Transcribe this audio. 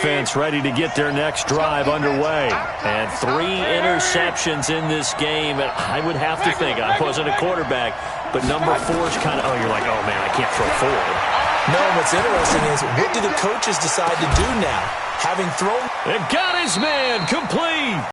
defense ready to get their next drive underway. And 3 interceptions in this game. And I would have to think, I wasn't a quarterback, but number 4's kind of, you're like, oh, man, I can't throw 4. No, what's interesting is what do the coaches decide to do now? Having thrown... And got his man complete.